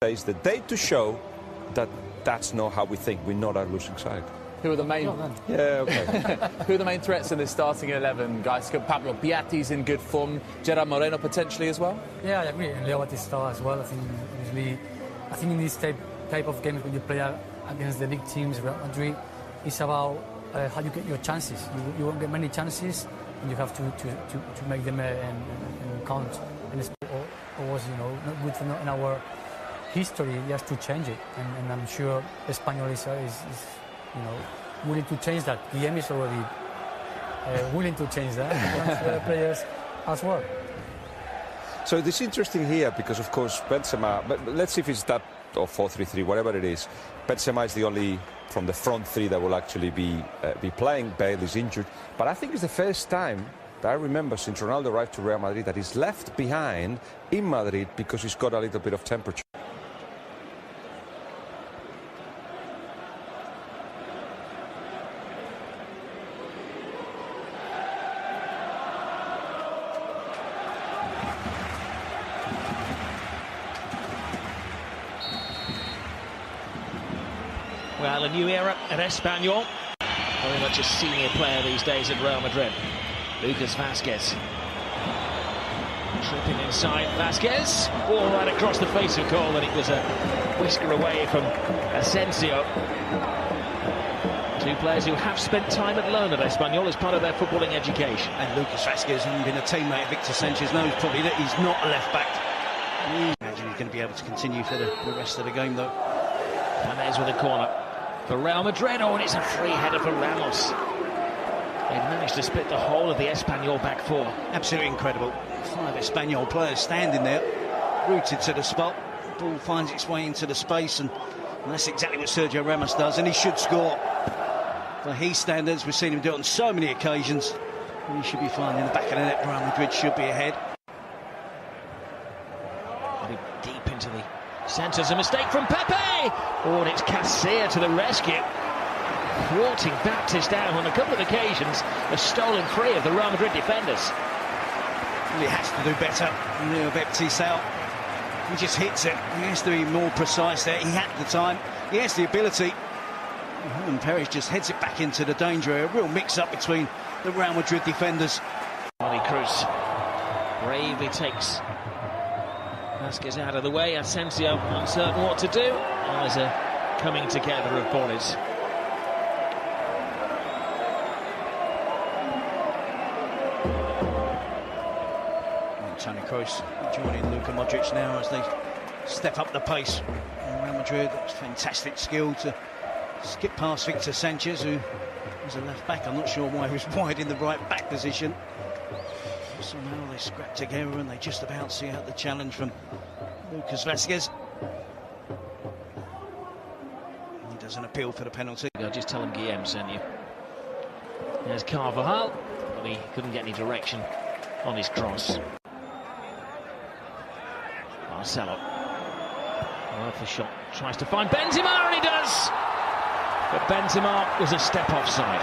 Is the day to show that that's not how we think. We're not a losing side. Who are the main? Yeah, okay. Who are the main threats in this starting 11, guys? Pablo Piatti's in good form. Gerard Moreno potentially as well. Yeah, I agree. And Leo Batista as well. I think obviously, in this type of games when you play against the big teams, Real Madrid, it's about how you get your chances. You won't get many chances, and you have to make them and count. And it's always, not good in our history. He has to change it, and I'm sure Espanyol is willing to change that. Guillem is already willing to change that. The players as well. So this is interesting here because, of course, Benzema. But let's see if it's that or 4-3-3, whatever it is. Benzema is the only from the front three that will actually be playing. Bale is injured, but I think it's the first time that I remember since Ronaldo arrived to Real Madrid that he's left behind in Madrid because he's got a little bit of temperature. Well, a new era at Espanyol. Very much a senior player these days at Real Madrid. Lucas Vázquez. Tripping inside, Vázquez. All right across the face of goal, and it was a whisker away from Asensio. Two players who have spent time at loan at Espanyol as part of their footballing education. And Lucas Vázquez, having been a teammate of Victor Sanchez, knows probably that he's not a left-back. I imagine he's going to be able to continue for the rest of the game, though. James with a corner for Real Madrid. Oh, and it's a free header for Ramos. They've managed to split the whole of the Espanyol back four. Absolutely incredible. 5 Espanyol players standing there, rooted to the spot. The ball finds its way into the space, and that's exactly what Sergio Ramos does, and he should score. For his standards, we've seen him do it on so many occasions. And he should be fine in the back of the net. Real Madrid should be ahead. Deep into the centres, a mistake from Pepe. Oh, and it's Casilla to the rescue. Thwarting Baptiste on a couple of occasions, has stolen 3 of the Real Madrid defenders. He has to do better. Baptiste out. He just hits it. He has to be more precise there. He had the time. He has the ability. And Perez just heads it back into the danger area. A real mix-up between the Real Madrid defenders. Toni Kroos bravely takes Vázquez out of the way. Asensio uncertain what to do. There's a coming together of bodies. Toni Kroos joining Luka Modric now as they step up the pace. And Real Madrid, that's fantastic skill to skip past Victor Sanchez, who was a left back. I'm not sure why he was wide in the right back position. Somehow they scrap together and they just about see out the challenge from Lucas Vázquez. He doesn't appeal for the penalty. I'll just tell him Guillem sent you. There's Carvajal, but he couldn't get any direction on his cross. Marcelo. Worth a shot. Tries to find Benzema, and he does! But Benzema was a step offside.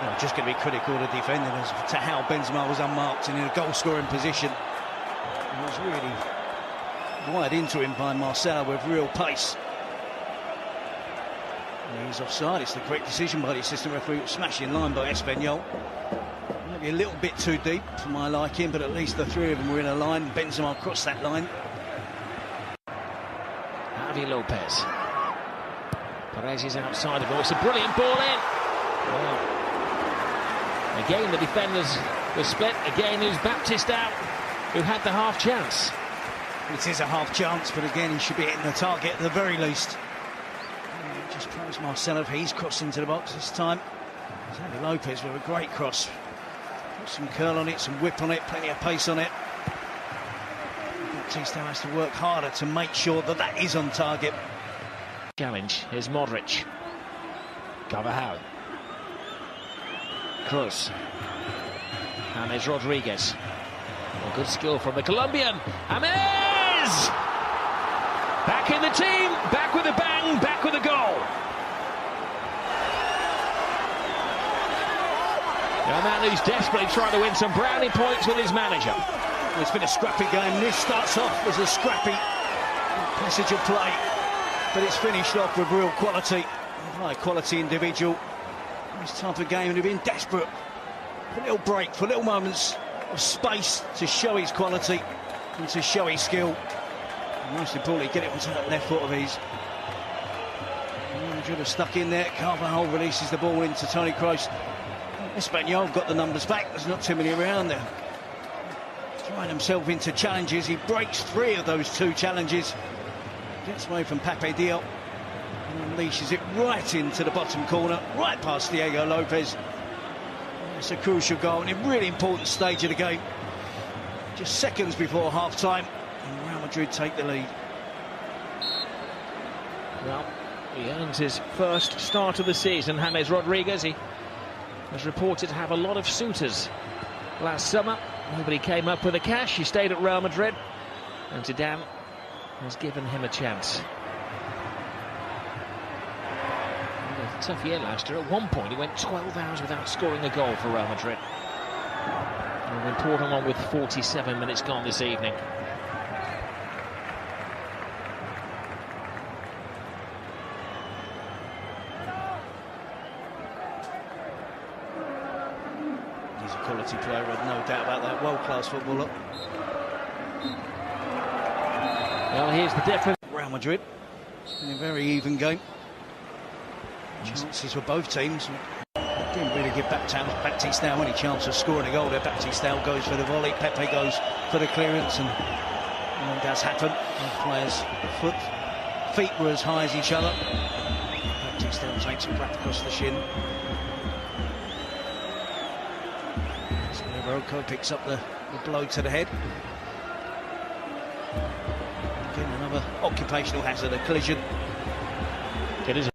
Well, just going to be critical of the defending as to how Benzema was unmarked and in a goal-scoring position. He was really wired into him by Marcelo with real pace. And he's offside. It's the correct decision by the assistant referee. Smashed in line by Espanyol. Maybe a little bit too deep for my liking, but at least the 3 of them were in a line. Benzema crossed that line. Javi Lopez. Perez is outside the ball. It's a brilliant ball in. Well, again, the defenders were split. Again, it was Baptiste out who had the half chance. It is a half chance, but again, he should be hitting the target at the very least. Just praise Marcelo for his cross into the box this time. Javi Lopez with a great cross. Put some curl on it, some whip on it, plenty of pace on it. Baptiste has to work harder to make sure that that is on target. Challenge, here's Modric. Carvajal. Kroos. And there's Rodriguez. A good skill from the Colombian. James! Back in the team, back with a bang, back with a goal. A man who's desperately trying to win some brownie points with his manager. It's been a scrappy game. This starts off as a scrappy passage of play, but it's finished off with real quality. High quality individual. This type of game would have been desperate for a little break, for little moments of space to show his quality and to show his skill. And most importantly, get it onto that left foot of his. Madrid are stuck in there. Carvajal releases the ball into Toni Kroos. Espanyol got the numbers back. There's not too many around there. Throwing himself into challenges. He breaks 3 of those 2 challenges. Gets away from Pape Diop and unleashes it right into the bottom corner, right past Diego Lopez. It's a crucial goal and a really important stage of the game. Just seconds before half-time, and Real Madrid take the lead. Well, he earns his first start of the season. James Rodriguez, he was reported to have a lot of suitors last summer. Nobody came up with the cash. He stayed at Real Madrid, and Zidane has given him a chance. He had a tough year last year. At one point, he went 12 hours without scoring a goal for Real Madrid. An important one with 47 minutes gone this evening. He's a quality player, I've no doubt about that. World-class footballer. Well, here's the difference. Real Madrid, it's been a very even game. Chances for both teams. Didn't really give Baptiste any chance of scoring a goal there. Baptiste goes for the volley, Pepe goes for the clearance, and it does happen. Both players' feet were as high as each other. Baptiste takes it right across the shin. Rocco picks up the blow to the head. Again, another occupational hazard, a collision. It is.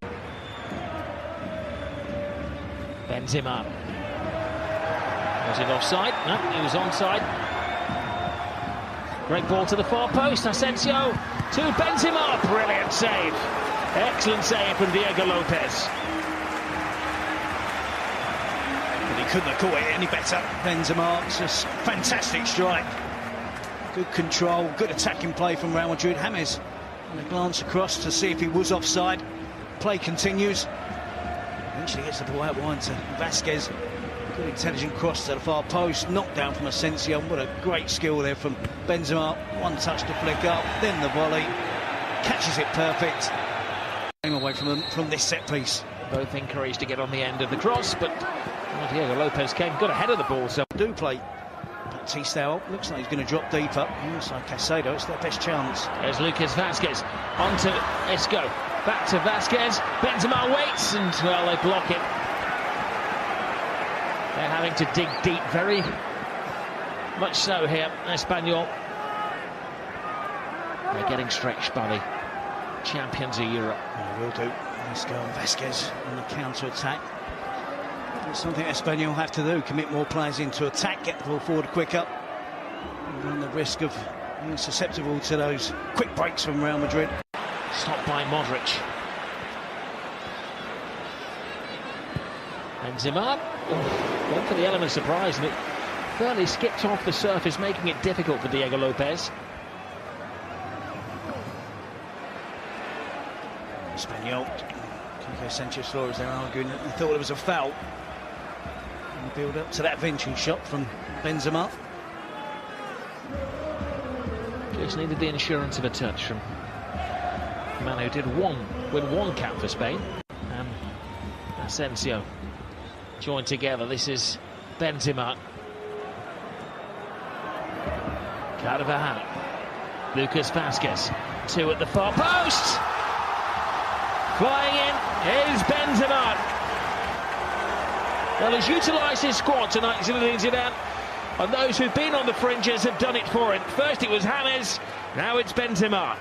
Benzema. Was it offside? No, he was onside. Great ball to the far post. Asensio to Benzema. Brilliant save. Excellent save from Diego Lopez. But he couldn't have caught it any better. Benzema, it's a fantastic strike. Good control, good attacking play from Real Madrid. James, and a glance across to see if he was offside. Play continues. Eventually gets the ball out wide to Vasquez. Good intelligent cross to the far post. Knocked down from Asensio. What a great skill there from Benzema. One touch to flick up, then the volley. Catches it perfect. Came away from this set piece. Both encouraged to get on the end of the cross, but Diego Lopez got ahead of the ball. So Do play. Baptiste looks like he's going to drop deeper. Inside Casado, it's their best chance. there's Lucas Vasquez onto Isco. Back to Vasquez. Benzema waits, and well, they block it. They're having to dig deep, very much so here, Espanyol. They're getting stretched by the champions of Europe. Yeah, will do. Isco and Vasquez on the counter-attack. It's something Espanyol have to do, commit more players into attack, get the ball forward quicker, and run the risk of being susceptible to those quick breaks from Real Madrid. Stopped by Modric. Benzema went for the element of surprise, and it fairly skipped off the surface, making it difficult for Diego Lopez. Espanyol, Kike Sanchez Flores, they're arguing that they thought it was a foul. And the build up to that venturing shot from Benzema. Just needed the insurance of a touch from the man who did win one cap for Spain. And Asensio joined together. This is Benzema. Carvajal. Lucas Vasquez. 2 at the far post. Flying in is Benzema. Well, he's utilised his squad tonight, Zinedine Zidane. And those who've been on the fringes have done it for him. First it was James, now it's Benzema.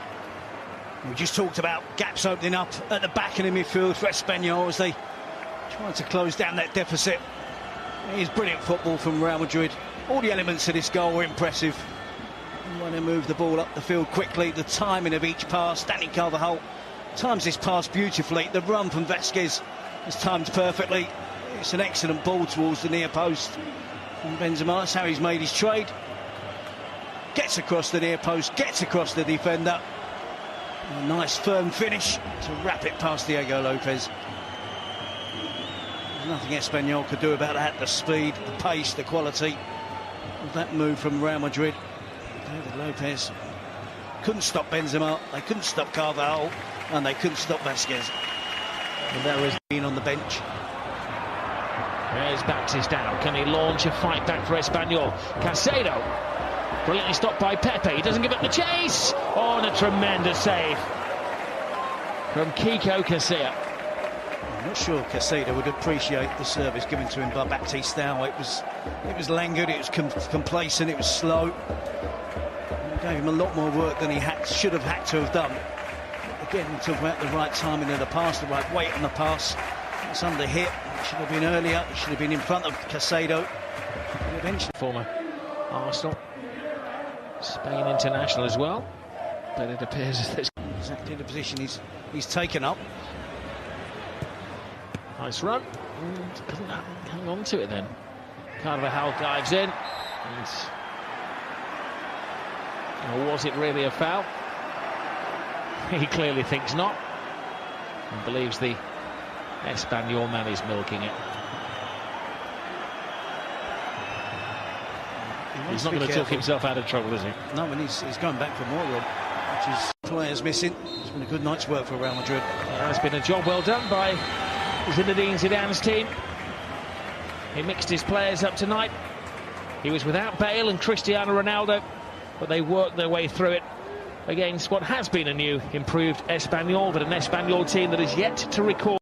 We just talked about gaps opening up at the back in the midfield for Espanyol as they try to close down that deficit. It is brilliant football from Real Madrid. All the elements of this goal were impressive. And when they move the ball up the field quickly, the timing of each pass, Dani Carvajal times this pass beautifully. The run from Vasquez is timed perfectly. It's an excellent ball towards the near post. And Benzema, that's how he's made his trade. gets across the near post, gets across the defender. A nice firm finish to wrap it past Diego Lopez. There's nothing Espanyol could do about that. The speed, the pace, the quality of that move from Real Madrid. David Lopez couldn't stop Benzema, they couldn't stop Carvajal, and they couldn't stop Vasquez. And there is being on the bench. There's Baptiste down. Can he launch a fight back for Espanyol? Caicedo, brilliantly stopped by Pepe. He doesn't give up the chase. Oh, and a tremendous save from Kiko Casilla. I'm not sure Caicedo would appreciate the service given to him by Baptiste now. It was languid, it was complacent, it was slow. It gave him a lot more work than he should have had to have done. Again, we're talking about the right timing of the pass, the right weight on the pass. It's under hit. It should have been earlier. It should have been in front of Caicedo. Eventually, former Arsenal, Spain international as well. But it appears as there's exactly the position he's taken up. nice run. Doesn't hang on to it then. Carvajal dives in. Or was it really a foul? He clearly thinks not, and believes the Espanyol man is milking it. He's not going to talk himself out of trouble, is he? No, and he's going back for more, Rob, which is players missing. It's been a good night's work for Real Madrid. Yeah, it's been a job well done by Zinedine Zidane's team. He mixed his players up tonight. He was without Bale and Cristiano Ronaldo, but they worked their way through it against what has been a new, improved Espanyol, but an Espanyol team that is yet to record